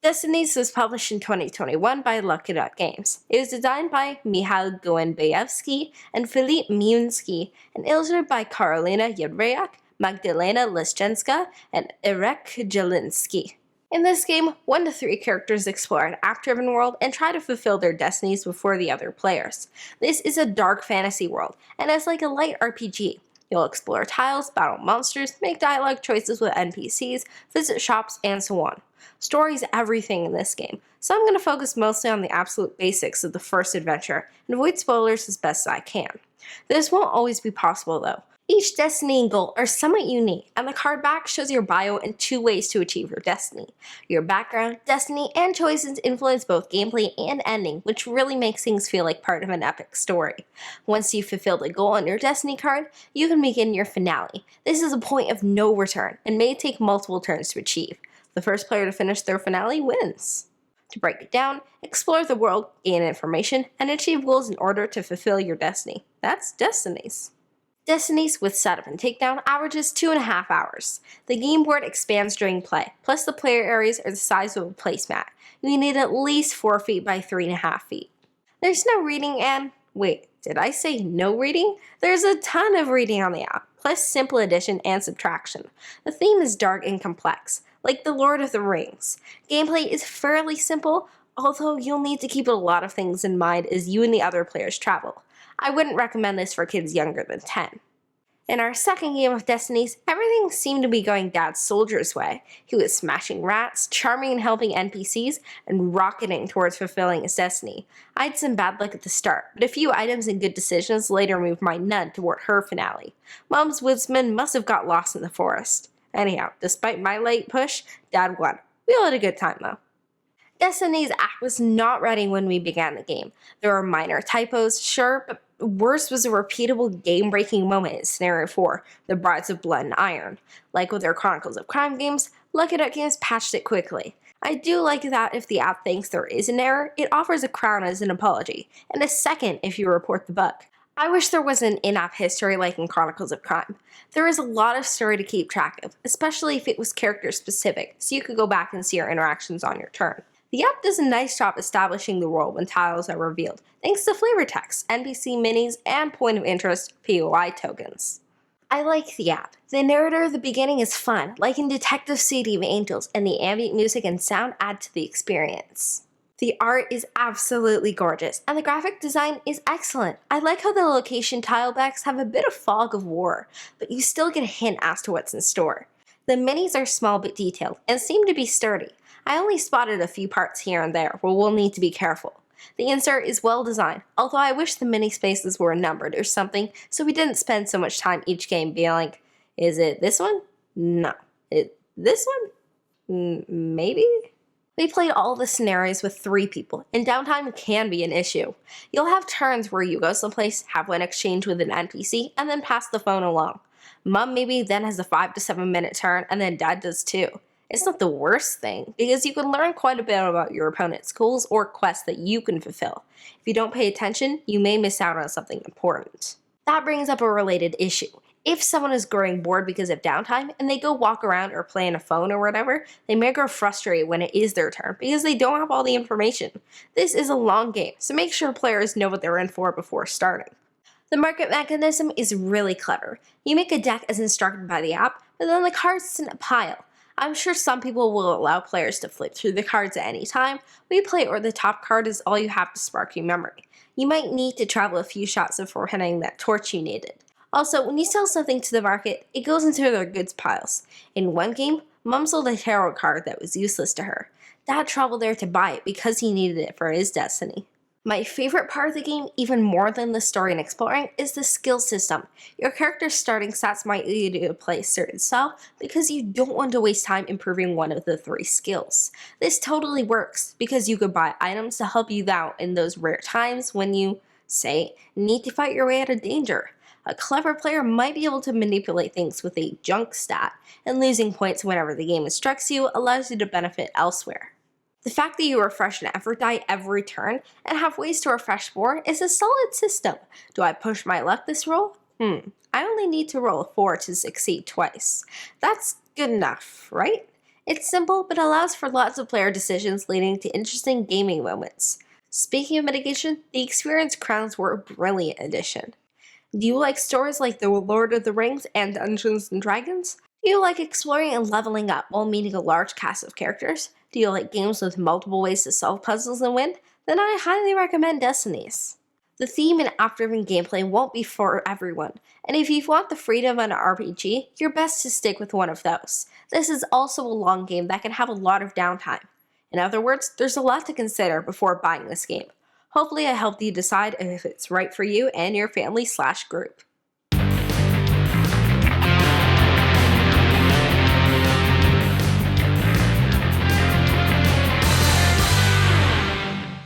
Destinies was published in 2021 by Lucky Duck Games. It was designed by Michal Gołębiewski and Filip Miński and illustrated by Karolina Jędrzejak, Magdalena Leszczynska, and Irek Jelinski. In this game, 1 to 3 characters explore an app-driven world and try to fulfill their destinies before the other players. This is a dark fantasy world, and it's like a light RPG. You'll explore tiles, battle monsters, make dialogue choices with NPCs, visit shops, and so on. Story is everything in this game, so I'm going to focus mostly on the absolute basics of the first adventure and avoid spoilers as best I can. This won't always be possible though. Each destiny and goal are somewhat unique, and the card back shows your bio and 2 ways to achieve your destiny. Your background, destiny, and choices influence both gameplay and ending, which really makes things feel like part of an epic story. Once you've fulfilled a goal on your destiny card, you can begin your finale. This is a point of no return, and may take multiple turns to achieve. The first player to finish their finale wins. To break it down, explore the world, gain information, and achieve goals in order to fulfill your destiny. That's Destinies. Destinies with setup and takedown averages 2.5 hours. The game board expands during play, plus the player areas are the size of a placemat. You need at least 4 feet by 3.5 feet. There's no reading and, wait, did I say no reading? There's a ton of reading on the app, plus simple addition and subtraction. The theme is dark and complex, like The Lord of the Rings. Gameplay is fairly simple, although you'll need to keep a lot of things in mind as you and the other players travel. I wouldn't recommend this for kids younger than 10. In our second game of Destinies, everything seemed to be going Dad Soldier's way. He was smashing rats, charming and helping NPCs, and rocketing towards fulfilling his destiny. I had some bad luck at the start, but a few items and good decisions later moved my Nud toward her finale. Mom's woodsman must have got lost in the forest. Anyhow, despite my late push, Dad won. We all had a good time though. Destiny's app was not ready when we began the game. There were minor typos, sure, but worse was a repeatable game-breaking moment in Scenario 4, The Brides of Blood and Iron. Like with their Chronicles of Crime games, Lucky Duck Games patched it quickly. I do like that if the app thinks there is an error, it offers a crown as an apology, and a second if you report the bug. I wish there was an in-app history like in Chronicles of Crime. There is a lot of story to keep track of, especially if it was character-specific, so you could go back and see your interactions on your turn. The app does a nice job establishing the world when tiles are revealed, thanks to flavor text, NPC minis, and point of interest POI tokens. I like the app. The narrator at the beginning is fun, like in Detective City of Angels, and the ambient music and sound add to the experience. The art is absolutely gorgeous, and the graphic design is excellent. I like how the location tile backs have a bit of fog of war, but you still get a hint as to what's in store. The minis are small but detailed, and seem to be sturdy. I only spotted a few parts here and there where we'll need to be careful. The insert is well designed, although I wish the mini spaces were numbered or something so we didn't spend so much time each game being like, is it this one? No. This one? Maybe? We played all the scenarios with 3 people, and downtime can be an issue. You'll have turns where you go someplace, have one exchange with an NPC, and then pass the phone along. Mom maybe then has a 5 to 7 minute turn, and then Dad does too. It's not the worst thing, because you can learn quite a bit about your opponent's goals or quests that you can fulfill. If you don't pay attention, you may miss out on something important. That brings up a related issue. If someone is growing bored because of downtime and they go walk around or play on a phone or whatever, they may grow frustrated when it is their turn because they don't have all the information. This is a long game, so make sure players know what they're in for before starting. The market mechanism is really clever. You make a deck as instructed by the app, but then the cards sit in a pile. I'm sure some people will allow players to flip through the cards at any time, but you play where the top card is all you have to spark your memory. You might need to travel a few shots before hitting that torch you needed. Also, when you sell something to the market, it goes into their goods piles. In one game, Mom sold a tarot card that was useless to her. Dad traveled there to buy it because he needed it for his destiny. My favorite part of the game, even more than the story and exploring, is the skill system. Your character's starting stats might lead you to play a certain style because you don't want to waste time improving one of the 3 skills. This totally works because you could buy items to help you out in those rare times when you, say, need to fight your way out of danger. A clever player might be able to manipulate things with a junk stat, and losing points whenever the game instructs you allows you to benefit elsewhere. The fact that you refresh an effort die every turn and have ways to refresh more is a solid system. Do I push my luck this roll? I only need to roll a 4 to succeed twice. That's good enough, right? It's simple, but allows for lots of player decisions leading to interesting gaming moments. Speaking of mitigation, the Experience Crowns were a brilliant addition. Do you like stories like The Lord of the Rings and Dungeons and Dragons? Do you like exploring and leveling up while meeting a large cast of characters? Do you like games with multiple ways to solve puzzles and win? Then I highly recommend Destinies. The theme and app-driven gameplay won't be for everyone, and if you want the freedom of an RPG, you're best to stick with one of those. This is also a long game that can have a lot of downtime. In other words, there's a lot to consider before buying this game. Hopefully I helped you decide if it's right for you and your family/group.